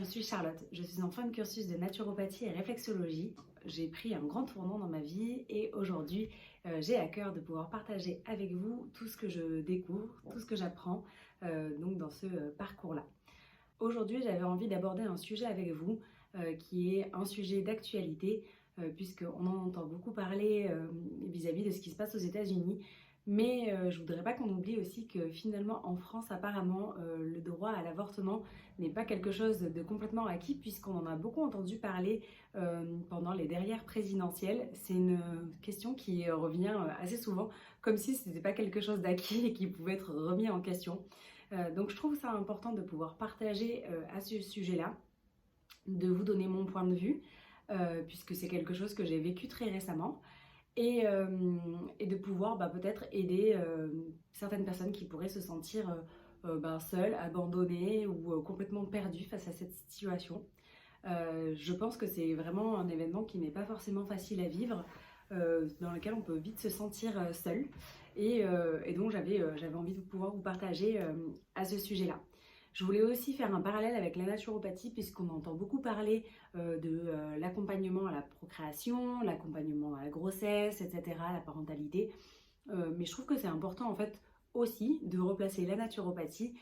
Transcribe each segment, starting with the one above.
suis Charlotte, je suis en fin de cursus de naturopathie et réflexologie. J'ai pris un grand tournant dans ma vie et aujourd'hui j'ai à cœur de pouvoir partager avec vous tout ce que je découvre, tout ce que j'apprends donc dans ce parcours-là. Aujourd'hui j'avais envie d'aborder un sujet avec vous qui est un sujet d'actualité puisqu'on en entend beaucoup parler vis-à-vis de ce qui se passe aux États-Unis. Mais je voudrais pas qu'on oublie aussi que finalement en France apparemment le droit à l'avortement n'est pas quelque chose de complètement acquis puisqu'on en a beaucoup entendu parler pendant les dernières présidentielles. C'est une question qui revient assez souvent comme si ce n'était pas quelque chose d'acquis et qui pouvait être remis en question. Donc je trouve ça important de pouvoir partager à ce sujet-là, de vous donner mon point de vue puisque c'est quelque chose que j'ai vécu très récemment. Et de pouvoir peut-être aider certaines personnes qui pourraient se sentir seules, abandonnées ou complètement perdues face à cette situation. Je pense que c'est vraiment un événement qui n'est pas forcément facile à vivre, dans lequel on peut vite se sentir seul. Et donc j'avais envie de pouvoir vous partager à ce sujet-là. Je voulais aussi faire un parallèle avec la naturopathie puisqu'on entend beaucoup parler de l'accompagnement à la procréation, l'accompagnement à la grossesse, etc., la parentalité. Mais je trouve que c'est important en fait aussi de replacer la naturopathie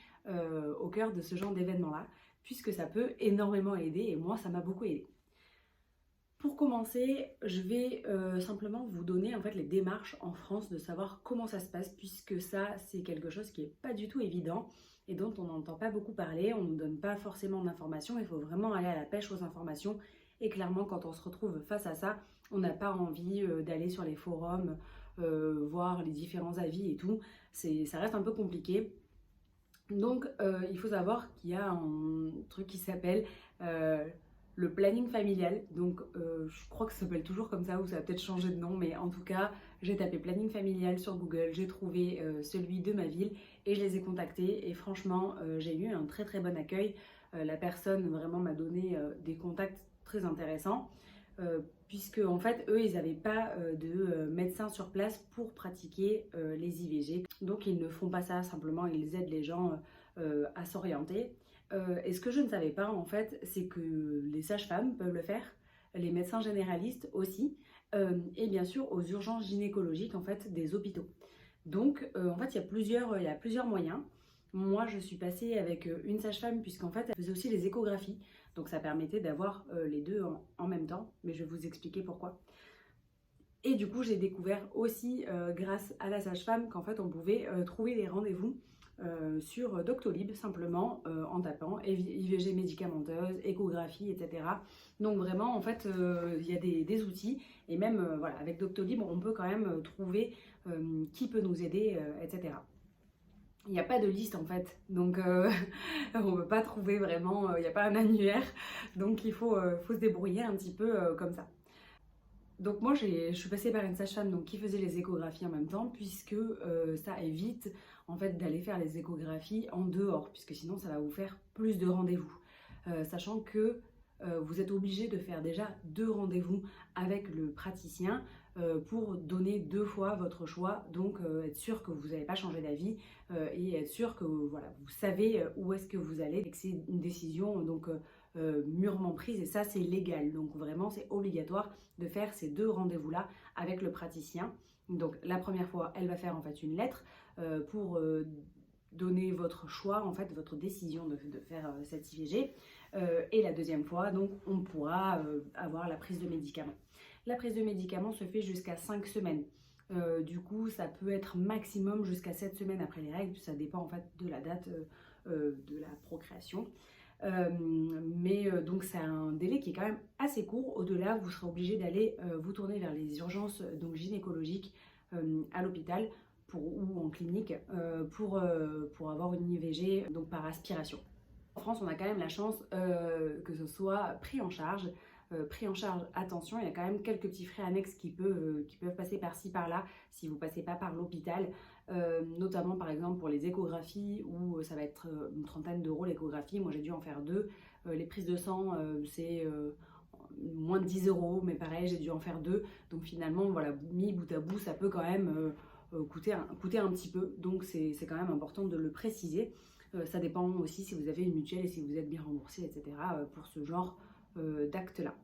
au cœur de ce genre d'événement-là puisque ça peut énormément aider et moi ça m'a beaucoup aidé. Pour commencer, je vais simplement vous donner en fait les démarches en France de savoir comment ça se passe puisque ça c'est quelque chose qui n'est pas du tout évident et dont on n'entend pas beaucoup parler, on ne nous donne pas forcément d'informations, il faut vraiment aller à la pêche aux informations et clairement quand on se retrouve face à ça, on n'a pas envie d'aller sur les forums, voir les différents avis et tout, ça reste un peu compliqué. Donc il faut savoir qu'il y a un truc qui s'appelle le planning familial, donc je crois que ça s'appelle toujours comme ça ou ça a peut-être changé de nom, mais en tout cas j'ai tapé planning familial sur Google, j'ai trouvé celui de ma ville et je les ai contactés et franchement j'ai eu un très très bon accueil. La personne vraiment m'a donné des contacts très intéressants puisque en fait eux ils n'avaient pas de médecin sur place pour pratiquer les IVG, donc ils ne font pas ça, simplement ils aident les gens à s'orienter. Et ce que je ne savais pas en fait, c'est que les sages-femmes peuvent le faire, les médecins généralistes aussi, et bien sûr aux urgences gynécologiques en fait des hôpitaux. Donc en fait il y a plusieurs moyens. Moi je suis passée avec une sage-femme puisqu'en fait elle faisait aussi les échographies, donc ça permettait d'avoir les deux en même temps, mais je vais vous expliquer pourquoi. Et du coup j'ai découvert aussi grâce à la sage-femme qu'en fait on pouvait trouver des rendez-vous sur Doctolib simplement en tapant IVG médicamenteuse, échographie, etc. Donc vraiment en fait il y a des outils et même voilà, avec Doctolib on peut quand même trouver qui peut nous aider, etc. Il n'y a pas de liste en fait, donc on ne peut pas trouver vraiment, il n'y a pas un annuaire, donc il faut se débrouiller un petit peu comme ça. Donc moi je suis passée par une sage-femme donc, qui faisait les échographies en même temps puisque ça évite en fait d'aller faire les échographies en dehors puisque sinon ça va vous faire plus de rendez-vous. Sachant que vous êtes obligé de faire déjà 2 rendez-vous avec le praticien pour donner 2 fois votre choix, donc être sûr que vous n'avez pas changé d'avis et être sûr que voilà, vous savez où est-ce que vous allez et que c'est une décision donc mûrement prise et ça c'est légal, donc vraiment c'est obligatoire de faire ces 2 rendez-vous là avec le praticien. Donc la première fois elle va faire en fait une lettre pour donner votre choix, en fait votre décision de faire cette IVG et la deuxième fois donc on pourra avoir la prise de médicaments. La prise de médicaments se fait jusqu'à 5 semaines. Du coup ça peut être maximum jusqu'à 7 semaines après les règles, ça dépend en fait de la date de la procréation. Donc c'est un délai qui est quand même assez court. Au-delà vous serez obligé d'aller vous tourner vers les urgences donc gynécologiques à l'hôpital ou en clinique pour avoir une IVG donc par aspiration. En France on a quand même la chance que ce soit pris en charge. Attention, il y a quand même quelques petits frais annexes qui peuvent passer par-ci par-là si vous ne passez pas par l'hôpital, notamment par exemple pour les échographies où ça va être une trentaine d'euros l'échographie. Moi j'ai dû en faire 2. Les prises de sang c'est moins de 10 euros, mais pareil j'ai dû en faire 2. Donc finalement voilà, mis bout à bout ça peut quand même coûter un petit peu, donc c'est quand même important de le préciser. Ça dépend aussi si vous avez une mutuelle et si vous êtes bien remboursé, etc. Pour ce genre d'actes-là.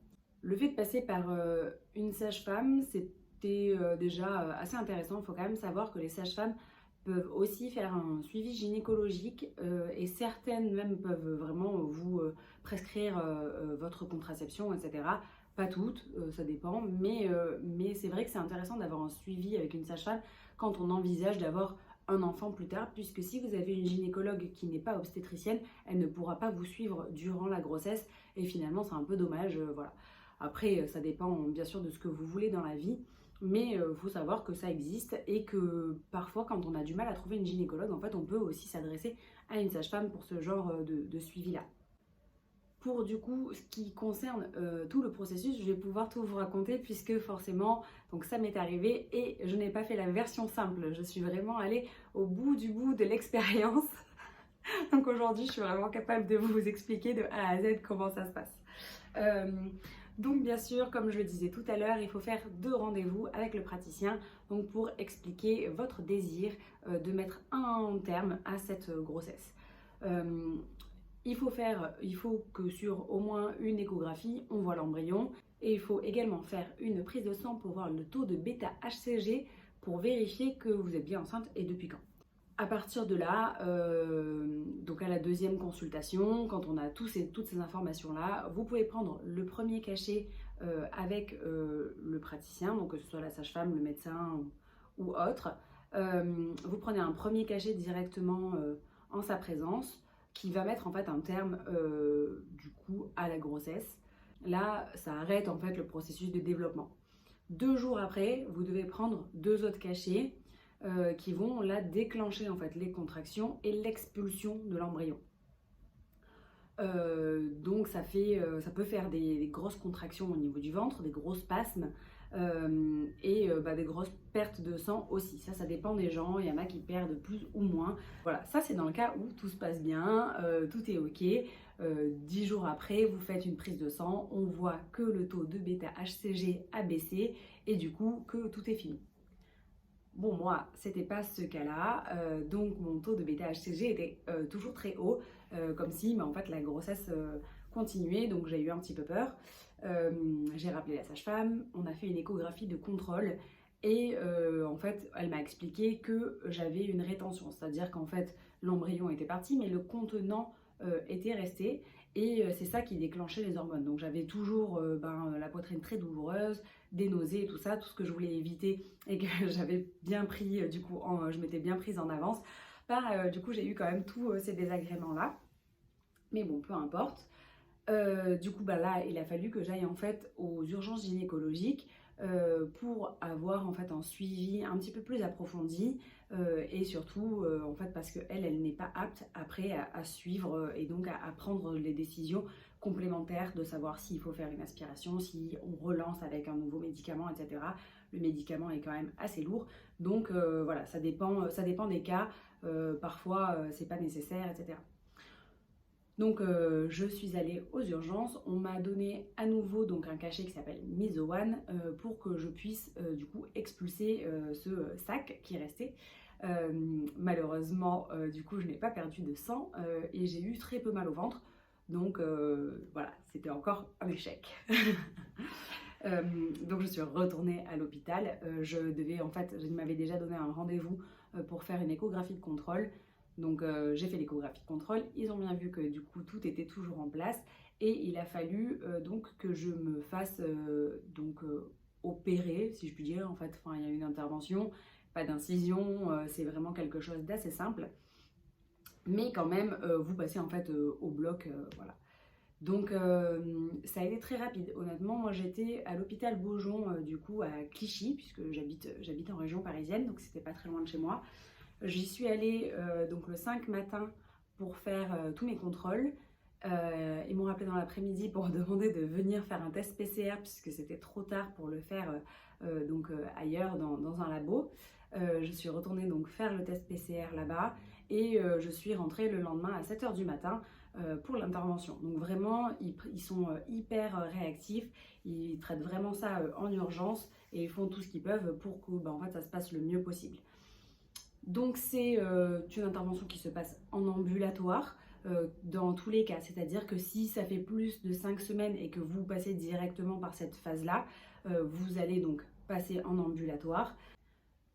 Le fait de passer par une sage-femme, c'était déjà assez intéressant. Il faut quand même savoir que les sages-femmes peuvent aussi faire un suivi gynécologique et certaines même peuvent vraiment vous prescrire votre contraception, etc. Pas toutes, ça dépend, mais c'est vrai que c'est intéressant d'avoir un suivi avec une sage-femme quand on envisage d'avoir un enfant plus tard, puisque si vous avez une gynécologue qui n'est pas obstétricienne, elle ne pourra pas vous suivre durant la grossesse et finalement c'est un peu dommage, voilà. Après, ça dépend bien sûr de ce que vous voulez dans la vie, mais il faut savoir que ça existe et que parfois, quand on a du mal à trouver une gynécologue, en fait, on peut aussi s'adresser à une sage-femme pour ce genre de suivi-là. Pour du coup, ce qui concerne tout le processus, je vais pouvoir tout vous raconter puisque forcément, donc ça m'est arrivé et je n'ai pas fait la version simple. Je suis vraiment allée au bout du bout de l'expérience. Donc aujourd'hui, je suis vraiment capable de vous expliquer de A à Z comment ça se passe. Donc bien sûr, comme je le disais tout à l'heure, il faut faire 2 rendez-vous avec le praticien donc pour expliquer votre désir de mettre un terme à cette grossesse. Il faut que sur au moins une échographie, on voit l'embryon et il faut également faire une prise de sang pour voir le taux de bêta-HCG pour vérifier que vous êtes bien enceinte et depuis quand. À partir de là, donc à la 2e consultation, quand on a toutes ces informations-là, vous pouvez prendre le premier cachet avec le praticien, donc que ce soit la sage-femme, le médecin ou autre. Vous prenez un premier cachet directement en sa présence qui va mettre en fait un terme du coup à la grossesse. Là, ça arrête en fait le processus de développement. 2 jours après, vous devez prendre 2 autres cachets qui vont là déclencher en fait les contractions et l'expulsion de l'embryon. Donc ça peut faire des grosses contractions au niveau du ventre, des gros spasmes et des grosses pertes de sang aussi. Ça dépend des gens, il y en a qui perdent plus ou moins. Voilà, ça c'est dans le cas où tout se passe bien, tout est ok. 10 jours après, vous faites une prise de sang, on voit que le taux de bêta-HCG a baissé et du coup que tout est fini. Bon, moi, c'était pas ce cas-là, donc mon taux de bêta-HCG était toujours très haut, comme si en fait la grossesse continuait, donc j'ai eu un petit peu peur. J'ai rappelé la sage-femme, on a fait une échographie de contrôle et en fait elle m'a expliqué que j'avais une rétention, c'est-à-dire qu'en fait l'embryon était parti mais le contenant était resté et c'est ça qui déclenchait les hormones. Donc j'avais toujours la poitrine très douloureuse, des nausées et tout ça, tout ce que je voulais éviter et que j'avais bien pris, je m'étais bien prise en avance. Du coup, j'ai eu quand même tous ces désagréments-là. Mais bon, peu importe. Là, il a fallu que j'aille en fait aux urgences gynécologiques pour avoir en fait un suivi un petit peu plus approfondi et surtout en fait parce qu'elle n'est pas apte après à suivre et donc à prendre les décisions complémentaires de savoir s'il faut faire une aspiration, si on relance avec un nouveau médicament, etc. Le médicament est quand même assez lourd, donc voilà, ça dépend des cas, parfois c'est pas nécessaire, etc. Donc je suis allée aux urgences, on m'a donné à nouveau donc un cachet qui s'appelle Misowan pour que je puisse du coup expulser ce sac qui restait. Malheureusement du coup je n'ai pas perdu de sang et j'ai eu très peu mal au ventre, donc voilà, c'était encore un échec. Donc je suis retournée à l'hôpital, il m'avait déjà donné un rendez-vous pour faire une échographie de contrôle. Donc j'ai fait l'échographie de contrôle, ils ont bien vu que du coup tout était toujours en place et il a fallu donc que je me fasse opérer, si je puis dire. En fait, il y a eu une intervention, pas d'incision, c'est vraiment quelque chose d'assez simple. Mais quand même, vous passez en fait au bloc, voilà. Donc ça a été très rapide. Honnêtement, moi j'étais à l'hôpital Beaujon du coup à Clichy, puisque j'habite en région parisienne, donc c'était pas très loin de chez moi. J'y suis allée donc le 5 matin pour faire tous mes contrôles. Ils m'ont rappelé dans l'après-midi pour demander de venir faire un test PCR puisque c'était trop tard pour le faire ailleurs dans un labo. Je suis retournée donc faire le test PCR là-bas et je suis rentrée le lendemain à 7 h du matin pour l'intervention. Donc vraiment, ils sont hyper réactifs, ils traitent vraiment ça en urgence et ils font tout ce qu'ils peuvent pour que en fait, ça se passe le mieux possible. Donc c'est une intervention qui se passe en ambulatoire dans tous les cas. C'est-à-dire que si ça fait plus de 5 semaines et que vous passez directement par cette phase-là, vous allez donc passer en ambulatoire.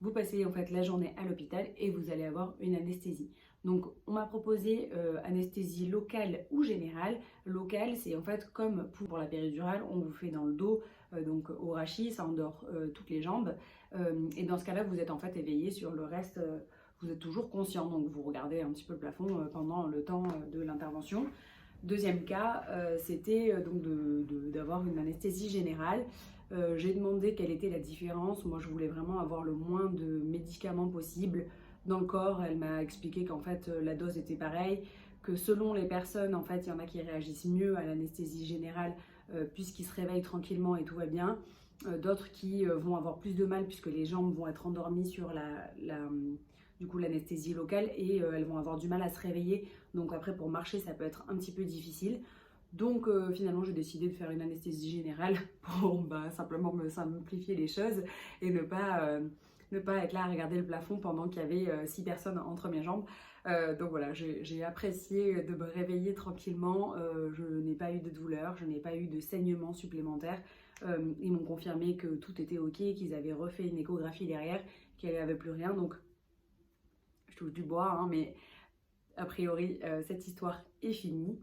Vous passez en fait la journée à l'hôpital et vous allez avoir une anesthésie. Donc on m'a proposé anesthésie locale ou générale. Locale, c'est en fait comme pour la péridurale, on vous fait dans le dos, donc au rachis, ça endort toutes les jambes. Et dans ce cas-là, vous êtes en fait éveillé sur le reste, vous êtes toujours conscient, donc vous regardez un petit peu le plafond pendant le temps de l'intervention. Deuxième cas, c'était donc d'avoir une anesthésie générale. J'ai demandé quelle était la différence. Moi, je voulais vraiment avoir le moins de médicaments possible dans le corps. Elle m'a expliqué qu'en fait, la dose était pareille, que selon les personnes, en fait, il y en a qui réagissent mieux à l'anesthésie générale puisqu'ils se réveillent tranquillement et tout va bien. D'autres qui vont avoir plus de mal puisque les jambes vont être endormies sur du coup l'anesthésie locale et elles vont avoir du mal à se réveiller. Donc après, pour marcher, ça peut être un petit peu difficile. Donc finalement, j'ai décidé de faire une anesthésie générale pour simplement me simplifier les choses et ne pas être là à regarder le plafond pendant qu'il y avait 6 personnes entre mes jambes. Donc voilà, j'ai apprécié de me réveiller tranquillement. Je n'ai pas eu de douleur, je n'ai pas eu de saignement supplémentaire. Ils m'ont confirmé que tout était ok, qu'ils avaient refait une échographie derrière, qu'il n'y avait plus rien. Donc je touche du bois, hein, mais a priori, cette histoire est finie.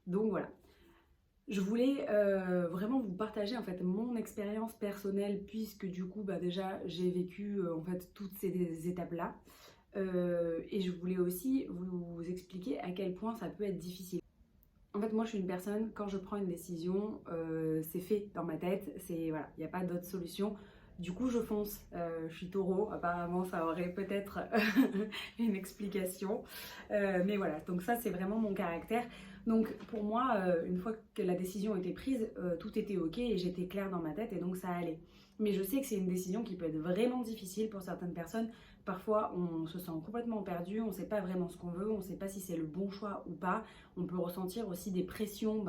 Donc voilà. Je voulais vraiment vous partager en fait mon expérience personnelle puisque du coup déjà j'ai vécu en fait toutes ces étapes-là et je voulais aussi vous expliquer à quel point ça peut être difficile. En fait moi je suis une personne, quand je prends une décision c'est fait dans ma tête, c'est voilà, il n'y a pas d'autre solution. Du coup je fonce, je suis taureau, apparemment ça aurait peut-être une explication, mais voilà, donc ça c'est vraiment mon caractère. Donc pour moi, une fois que la décision était prise, tout était ok et j'étais claire dans ma tête et donc ça allait. Mais je sais que c'est une décision qui peut être vraiment difficile pour certaines personnes. Parfois on se sent complètement perdu, on ne sait pas vraiment ce qu'on veut, on ne sait pas si c'est le bon choix ou pas. On peut ressentir aussi des pressions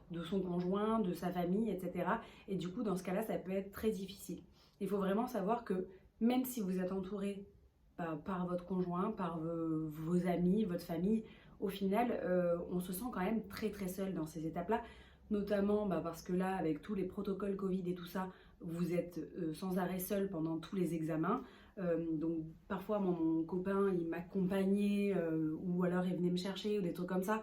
de son conjoint, de sa famille, etc. Et du coup dans ce cas-là, ça peut être très difficile. Il faut vraiment savoir que même si vous êtes entouré par votre conjoint, par vos amis, votre famille, au final, on se sent quand même très très seul dans ces étapes-là, notamment parce que là, avec tous les protocoles Covid et tout ça, vous êtes sans arrêt seul pendant tous les examens. Donc parfois, mon copain, il m'accompagnait ou alors il venait me chercher ou des trucs comme ça.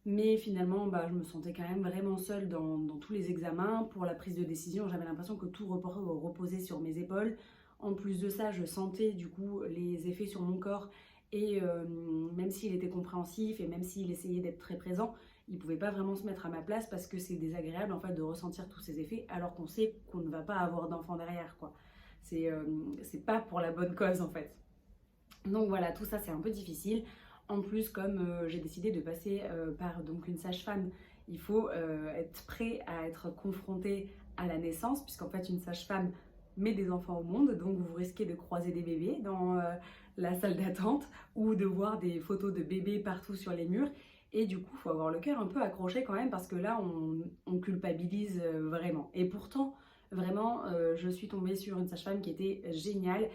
Mais finalement, je me sentais quand même vraiment seule dans tous les examens. Pour la prise de décision, j'avais l'impression que tout reposait sur mes épaules. En plus de ça, je sentais du coup les effets sur mon corps. Et même s'il était compréhensif et même s'il essayait d'être très présent, il ne pouvait pas vraiment se mettre à ma place parce que c'est désagréable en fait de ressentir tous ces effets alors qu'on sait qu'on ne va pas avoir d'enfant derrière, quoi. C'est pas pour la bonne cause en fait. Donc voilà, tout ça c'est un peu difficile. En plus, comme j'ai décidé de passer par donc une sage-femme, il faut être prêt à être confronté à la naissance, puisqu'en fait une sage-femme met des enfants au monde, donc vous risquez de croiser des bébés dans la salle d'attente ou de voir des photos de bébés partout sur les murs. Et du coup, il faut avoir le cœur un peu accroché quand même, parce que là, on culpabilise vraiment. Et pourtant, vraiment, je suis tombée sur une sage-femme qui était géniale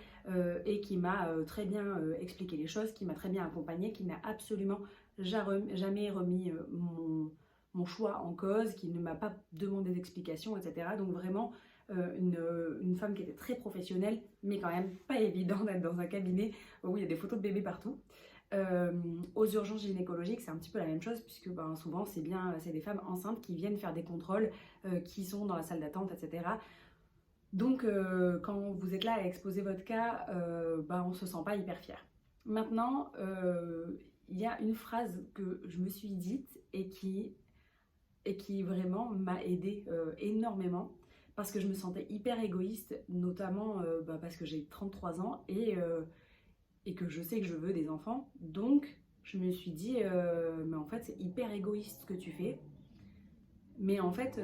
et qui m'a très bien expliqué les choses, qui m'a très bien accompagnée, qui n'a absolument jamais remis mon choix en cause, qui ne m'a pas demandé d'explication, etc. Donc vraiment une femme qui était très professionnelle, mais quand même pas évident d'être dans un cabinet où il y a des photos de bébés partout. Aux urgences gynécologiques, c'est un petit peu la même chose puisque souvent c'est des femmes enceintes qui viennent faire des contrôles, qui sont dans la salle d'attente, etc. Donc quand vous êtes là à exposer votre cas, on se sent pas hyper fier. Maintenant, il y a une phrase que je me suis dite et qui vraiment m'a aidée énormément parce que je me sentais hyper égoïste, notamment parce que j'ai 33 ans et que je sais que je veux des enfants. Donc je me suis dit, mais en fait c'est hyper égoïste ce que tu fais. Mais en fait,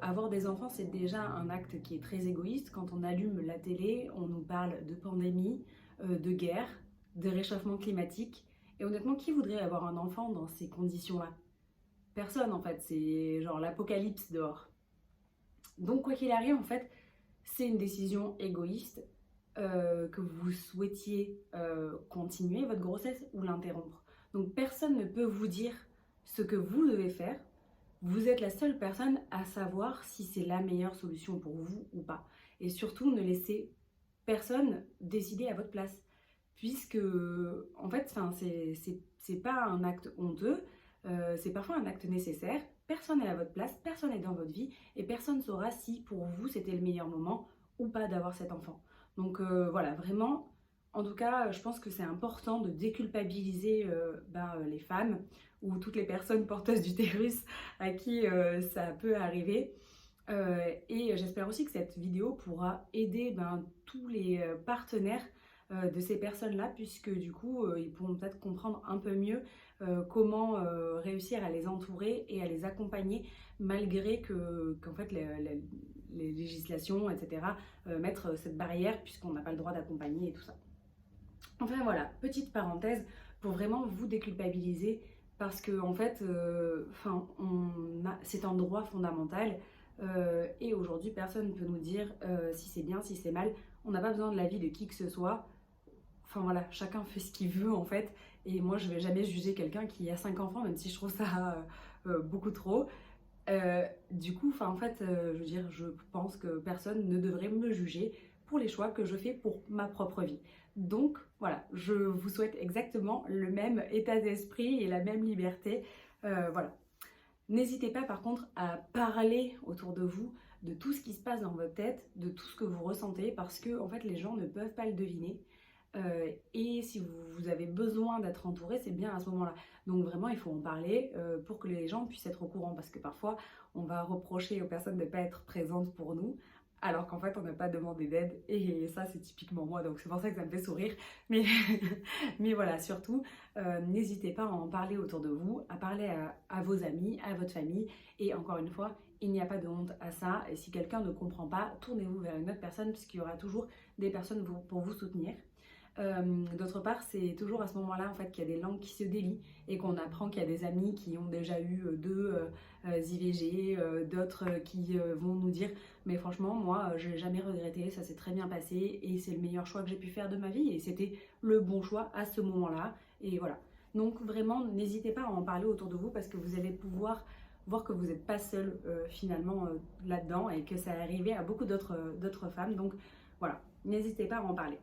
avoir des enfants, c'est déjà un acte qui est très égoïste. Quand on allume la télé, on nous parle de pandémie, de guerre, de réchauffement climatique. Et honnêtement, qui voudrait avoir un enfant dans ces conditions-là? Personne en fait, c'est genre l'apocalypse dehors. Donc quoi qu'il arrive, en fait, c'est une décision égoïste. que vous souhaitiez continuer votre grossesse ou l'interrompre. Donc personne ne peut vous dire ce que vous devez faire. Vous êtes la seule personne à savoir si c'est la meilleure solution pour vous ou pas. Et surtout, ne laissez personne décider à votre place. Puisque, en fait, c'est pas un acte honteux, c'est parfois un acte nécessaire. Personne n'est à votre place, personne n'est dans votre vie, et personne ne saura si pour vous c'était le meilleur moment ou pas d'avoir cet enfant. Donc voilà, vraiment, en tout cas, je pense que c'est important de déculpabiliser les femmes ou toutes les personnes porteuses d'utérus à qui ça peut arriver. Et j'espère aussi que cette vidéo pourra aider tous les partenaires de ces personnes-là, puisque du coup, ils pourront peut-être comprendre un peu mieux comment réussir à les entourer et à les accompagner, malgré qu'en fait, les législations, etc., mettre cette barrière, puisqu'on n'a pas le droit d'accompagner et tout ça. Enfin voilà, petite parenthèse pour vraiment vous déculpabiliser, parce que en fait, c'est un droit fondamental. Et aujourd'hui, personne ne peut nous dire si c'est bien, si c'est mal. On n'a pas besoin de l'avis de qui que ce soit. Enfin voilà, chacun fait ce qu'il veut en fait. Et moi, je vais jamais juger quelqu'un qui a 5 enfants, même si je trouve ça beaucoup trop. Du coup, je veux dire, je pense que personne ne devrait me juger pour les choix que je fais pour ma propre vie. Donc voilà, je vous souhaite exactement le même état d'esprit et la même liberté. Voilà. N'hésitez pas par contre à parler autour de vous de tout ce qui se passe dans votre tête, de tout ce que vous ressentez, parce que en fait les gens ne peuvent pas le deviner. Et si vous avez besoin d'être entouré, c'est bien à ce moment-là. Donc vraiment, il faut en parler pour que les gens puissent être au courant, parce que parfois, on va reprocher aux personnes de ne pas être présentes pour nous, alors qu'en fait, on n'a pas demandé d'aide. Et ça, c'est typiquement moi, donc c'est pour ça que ça me fait sourire. Mais, mais voilà, surtout, n'hésitez pas à en parler autour de vous, à parler à vos amis, à votre famille. Et encore une fois, il n'y a pas de honte à ça. Et si quelqu'un ne comprend pas, tournez-vous vers une autre personne, puisqu'il y aura toujours des personnes pour vous soutenir. D'autre part, c'est toujours à ce moment-là en fait qu'il y a des langues qui se délient et qu'on apprend qu'il y a des amis qui ont déjà eu deux IVG, d'autres qui vont nous dire mais franchement moi je n'ai jamais regretté, ça s'est très bien passé et c'est le meilleur choix que j'ai pu faire de ma vie et c'était le bon choix à ce moment-là et voilà. Donc vraiment n'hésitez pas à en parler autour de vous, parce que vous allez pouvoir voir que vous n'êtes pas seul finalement là-dedans et que ça est arrivé à beaucoup d'autres femmes. Donc voilà, n'hésitez pas à en parler.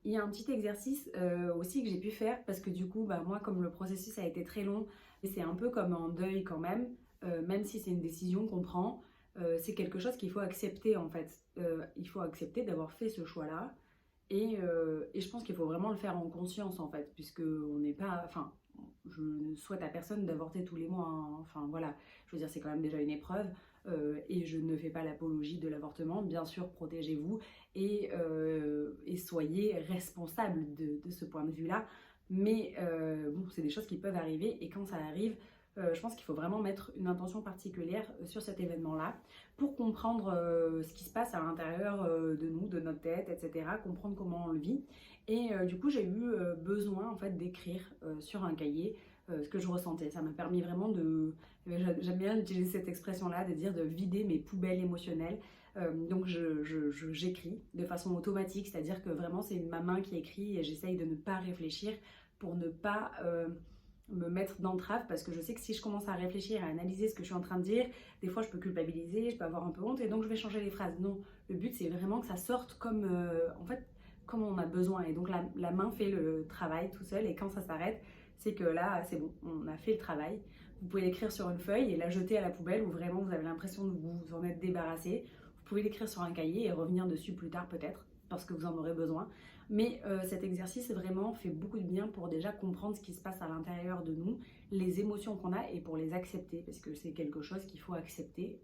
Il y a un petit exercice aussi que j'ai pu faire, parce que du coup, moi, comme le processus a été très long, c'est un peu comme un deuil quand même si c'est une décision qu'on prend, c'est quelque chose qu'il faut accepter en fait. Il faut accepter d'avoir fait ce choix-là, et je pense qu'il faut vraiment le faire en conscience en fait, puisque on n'est pas, je ne souhaite à personne d'avorter tous les mois, hein. Enfin voilà, je veux dire, c'est quand même déjà une épreuve. Et je ne fais pas l'apologie de l'avortement, bien sûr, protégez-vous et soyez responsable de ce point de vue-là. Mais bon, c'est des choses qui peuvent arriver, et quand ça arrive, je pense qu'il faut vraiment mettre une intention particulière sur cet événement-là pour comprendre ce qui se passe à l'intérieur de nous, de notre tête, etc., comprendre comment on le vit. Et du coup, j'ai eu besoin en fait d'écrire sur un cahier ce que je ressentais. Ça m'a permis vraiment de... J'aime bien utiliser cette expression-là, de dire de vider mes poubelles émotionnelles. Donc j'écris de façon automatique, c'est-à-dire que vraiment c'est ma main qui écrit et j'essaye de ne pas réfléchir pour ne pas me mettre d'entrave, parce que je sais que si je commence à réfléchir, à analyser ce que je suis en train de dire, des fois je peux culpabiliser, je peux avoir un peu honte et donc je vais changer les phrases. Non, le but c'est vraiment que ça sorte comme en fait comme on a besoin, et donc la main fait le travail tout seul, et quand ça s'arrête, c'est que là c'est bon, on a fait le travail. Vous pouvez l'écrire sur une feuille et la jeter à la poubelle où vraiment vous avez l'impression de vous en être débarrassé. Vous pouvez l'écrire sur un cahier et revenir dessus plus tard peut-être, parce que vous en aurez besoin. Mais cet exercice vraiment fait beaucoup de bien pour déjà comprendre ce qui se passe à l'intérieur de nous, les émotions qu'on a, et pour les accepter, parce que c'est quelque chose qu'il faut accepter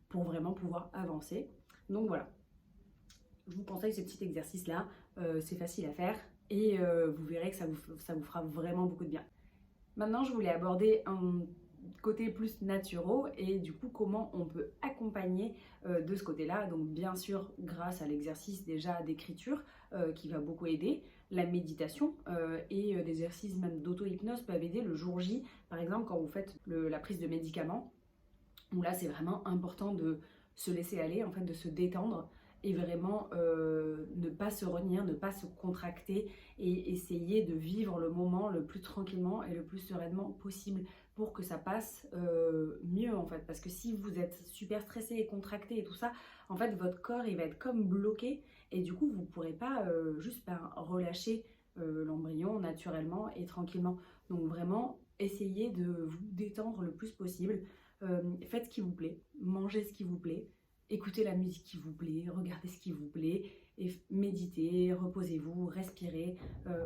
pour vraiment pouvoir avancer. Donc voilà, je vous conseille ce petit exercice-là, c'est facile à faire et vous verrez que ça vous fera vraiment beaucoup de bien. Maintenant, je voulais aborder un côté plus naturel et du coup comment on peut accompagner de ce côté-là. Donc bien sûr grâce à l'exercice déjà d'écriture qui va beaucoup aider, la méditation et des exercices même d'auto-hypnose peuvent aider le jour J, par exemple quand vous faites la prise de médicaments, où là c'est vraiment important de se laisser aller, en fait de se détendre et vraiment ne pas se retenir, ne pas se contracter et essayer de vivre le moment le plus tranquillement et le plus sereinement possible pour que ça passe mieux en fait. Parce que si vous êtes super stressé et contracté et tout ça, en fait votre corps il va être comme bloqué et du coup vous ne pourrez pas juste relâcher l'embryon naturellement et tranquillement. Donc vraiment essayez de vous détendre le plus possible. Faites ce qui vous plaît, mangez ce qui vous plaît, écoutez la musique qui vous plaît, regardez ce qui vous plaît et méditez, reposez-vous, respirez,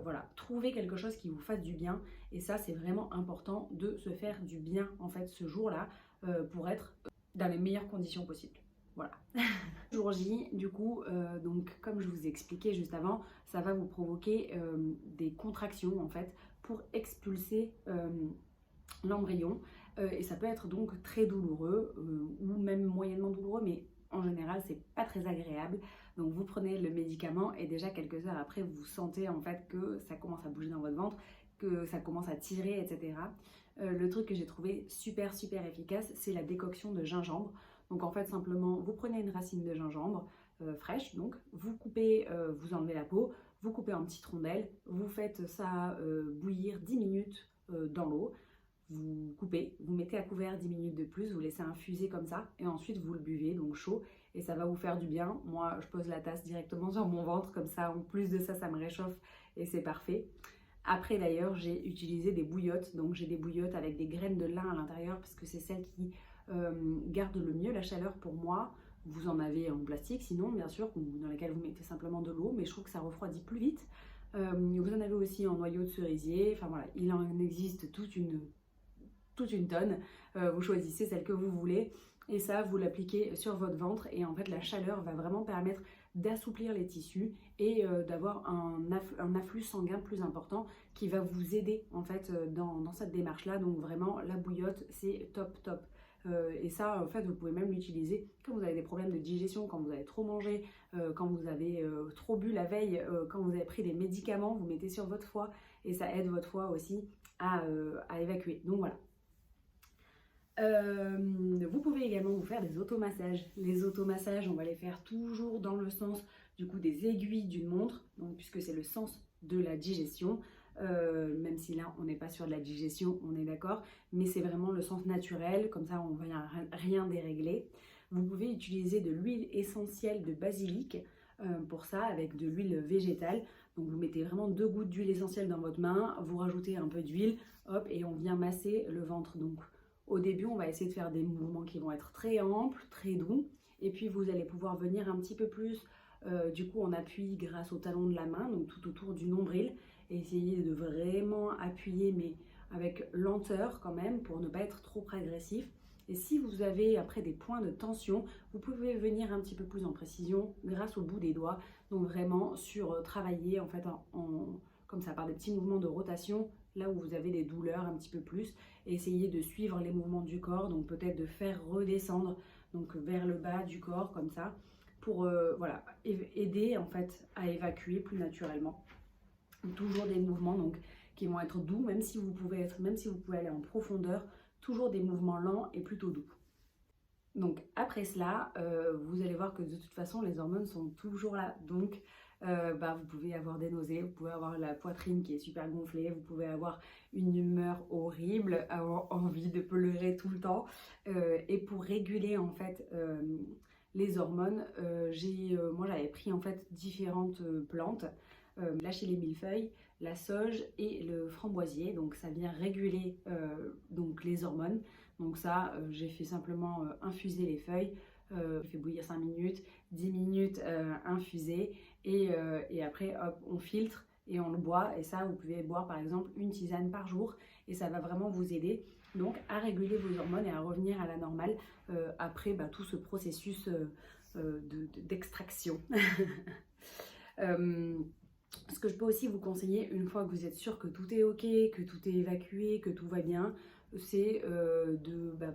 voilà, trouvez quelque chose qui vous fasse du bien et ça c'est vraiment important de se faire du bien en fait ce jour-là pour être dans les meilleures conditions possibles. Voilà. Jour J, du coup, donc comme je vous ai expliqué juste avant, ça va vous provoquer des contractions en fait pour expulser l'embryon et ça peut être donc très douloureux ou même moyennement douloureux, mais en général c'est pas très agréable. Donc vous prenez le médicament et déjà quelques heures après vous sentez en fait que ça commence à bouger dans votre ventre, que ça commence à tirer, etc. Le truc que j'ai trouvé super efficace, c'est la décoction de gingembre. Donc en fait simplement vous prenez une racine de gingembre fraîche, donc vous coupez, vous enlevez la peau, vous coupez en petites rondelles, vous faites ça bouillir 10 minutes dans l'eau, vous coupez, vous mettez à couvert 10 minutes de plus, vous laissez infuser comme ça et ensuite vous le buvez donc chaud et ça va vous faire du bien. Moi je pose la tasse directement sur mon ventre comme ça, en plus de ça, ça me réchauffe et c'est parfait. Après d'ailleurs j'ai utilisé des bouillottes, donc j'ai des bouillottes avec des graines de lin à l'intérieur parce que c'est celles qui gardent le mieux la chaleur pour moi. Vous en avez en plastique sinon bien sûr, dans lesquelles vous mettez simplement de l'eau, mais je trouve que ça refroidit plus vite. Vous en avez aussi en noyau de cerisier, enfin voilà, il en existe toute une tonne. Vous choisissez celle que vous voulez et ça vous l'appliquez sur votre ventre et en fait la chaleur va vraiment permettre d'assouplir les tissus et d'avoir un afflux sanguin plus important qui va vous aider en fait dans cette démarche là. Donc vraiment la bouillotte c'est top. Et ça en fait vous pouvez même l'utiliser quand vous avez des problèmes de digestion, quand vous avez trop mangé, quand vous avez trop bu la veille, quand vous avez pris des médicaments, vous mettez sur votre foie et ça aide votre foie aussi à évacuer. Donc voilà. Vous pouvez également vous faire des automassages. Les automassages, on va les faire toujours dans le sens du coup des aiguilles d'une montre, donc puisque c'est le sens de la digestion. Même si là on n'est pas sur de la digestion, on est d'accord, mais c'est vraiment le sens naturel, comme ça on ne va rien dérégler. Vous pouvez utiliser de l'huile essentielle de basilic pour ça, avec de l'huile végétale. Donc vous mettez vraiment 2 gouttes d'huile essentielle dans votre main, vous rajoutez un peu d'huile, hop, et on vient masser le ventre. Donc au début on va essayer de faire des mouvements qui vont être très amples, très doux, et puis vous allez pouvoir venir un petit peu plus du coup en appui grâce au talon de la main, donc tout autour du nombril. Essayez de vraiment appuyer mais avec lenteur quand même pour ne pas être trop agressif. Et si vous avez après des points de tension, vous pouvez venir un petit peu plus en précision grâce au bout des doigts. Donc vraiment sur travailler en fait comme ça par des petits mouvements de rotation là où vous avez des douleurs un petit peu plus. Essayez de suivre les mouvements du corps, donc peut-être de faire redescendre donc vers le bas du corps comme ça pour voilà, aider en fait à évacuer plus naturellement. Toujours des mouvements donc qui vont être doux, même si vous pouvez aller en profondeur, toujours des mouvements lents et plutôt doux. Donc après cela, vous allez voir que de toute façon les hormones sont toujours là, donc vous pouvez avoir des nausées, vous pouvez avoir la poitrine qui est super gonflée, vous pouvez avoir une humeur horrible, avoir envie de pleurer tout le temps. Et pour réguler en fait les hormones, moi j'avais pris en fait différentes plantes. Lâcher les millefeuilles, la sauge et le framboisier, donc ça vient réguler donc les hormones. Donc ça j'ai fait simplement infuser les feuilles, j'ai fait bouillir 5 minutes, 10 minutes infuser et après hop on filtre et on le boit. Et ça vous pouvez boire par exemple une tisane par jour et ça va vraiment vous aider donc à réguler vos hormones et à revenir à la normale après tout ce processus d'extraction. Ce que je peux aussi vous conseiller, une fois que vous êtes sûr que tout est ok, que tout est évacué, que tout va bien, c'est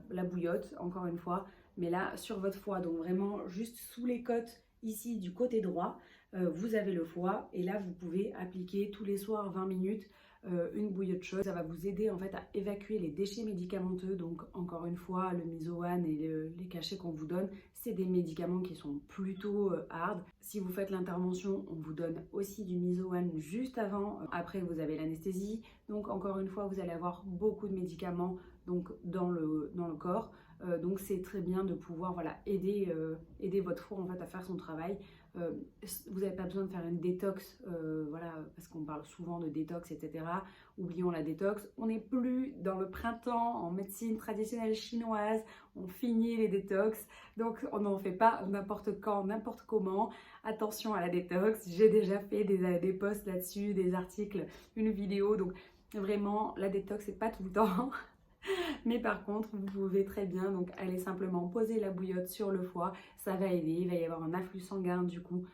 la bouillotte, encore une fois, mais là sur votre foie, donc vraiment juste sous les côtes, ici du côté droit. vous avez le foie et là vous pouvez appliquer tous les soirs 20 minutes une bouillotte chaude. Ça va vous aider en fait à évacuer les déchets médicamenteux. Donc encore une fois, le Miso-One et les cachets qu'on vous donne, c'est des médicaments qui sont plutôt hard. Si vous faites l'intervention, on vous donne aussi du Miso-One juste avant. Après, vous avez l'anesthésie. Donc encore une fois, vous allez avoir beaucoup de médicaments donc, dans le corps. Donc c'est très bien de pouvoir aider votre foie en fait, à faire son travail. Vous n'avez pas besoin de faire une détox, parce qu'on parle souvent de détox, etc. Oublions la détox. On n'est plus dans le printemps en médecine traditionnelle chinoise. On finit les détox. Donc on n'en fait pas n'importe quand, n'importe comment. Attention à la détox. J'ai déjà fait des posts là-dessus, des articles, une vidéo. Donc vraiment, la détox, c'est pas tout le temps. Mais par contre, vous pouvez très bien donc aller simplement poser la bouillotte sur le foie, ça va aider, il va y avoir un afflux sanguin du coup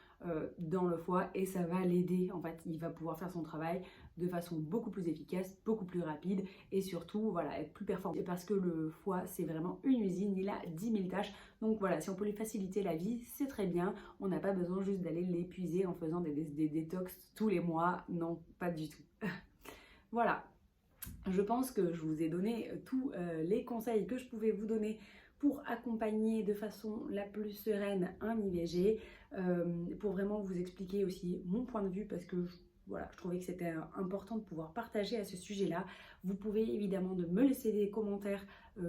dans le foie et ça va l'aider, en fait, il va pouvoir faire son travail de façon beaucoup plus efficace, beaucoup plus rapide et surtout être plus performant. Parce que le foie c'est vraiment une usine, il a 10 000 tâches, donc voilà, si on peut lui faciliter la vie, c'est très bien, on n'a pas besoin juste d'aller l'épuiser en faisant des détox tous les mois, non, pas du tout. Voilà. Je pense que je vous ai donné tous les conseils que je pouvais vous donner pour accompagner de façon la plus sereine un IVG, pour vraiment vous expliquer aussi mon point de vue parce que je trouvais que c'était important de pouvoir partager à ce sujet-là. Vous pouvez évidemment me laisser des commentaires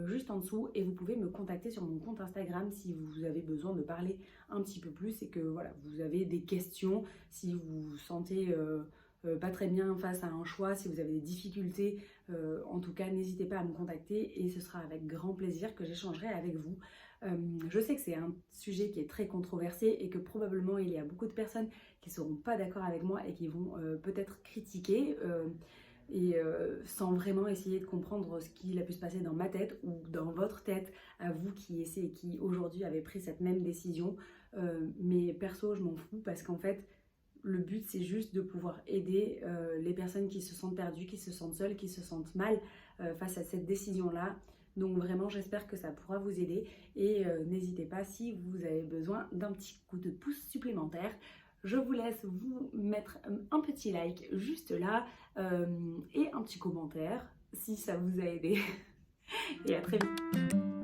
juste en dessous et vous pouvez me contacter sur mon compte Instagram si vous avez besoin de parler un petit peu plus et que vous avez des questions, si vous vous sentez pas très bien face à un choix, si vous avez des difficultés, en tout cas n'hésitez pas à me contacter et ce sera avec grand plaisir que j'échangerai avec vous. Je sais que c'est un sujet qui est très controversé et que probablement il y a beaucoup de personnes qui ne seront pas d'accord avec moi et qui vont peut-être critiquer sans vraiment essayer de comprendre ce qu'il a pu se passer dans ma tête ou dans votre tête, à vous qui aujourd'hui avez pris cette même décision. Mais perso, je m'en fous parce qu'en fait, le but, c'est juste de pouvoir aider les personnes qui se sentent perdues, qui se sentent seules, qui se sentent mal face à cette décision-là. Donc vraiment, j'espère que ça pourra vous aider. Et n'hésitez pas, si vous avez besoin d'un petit coup de pouce supplémentaire, je vous laisse vous mettre un petit like juste là et un petit commentaire si ça vous a aidé. Et à très vite.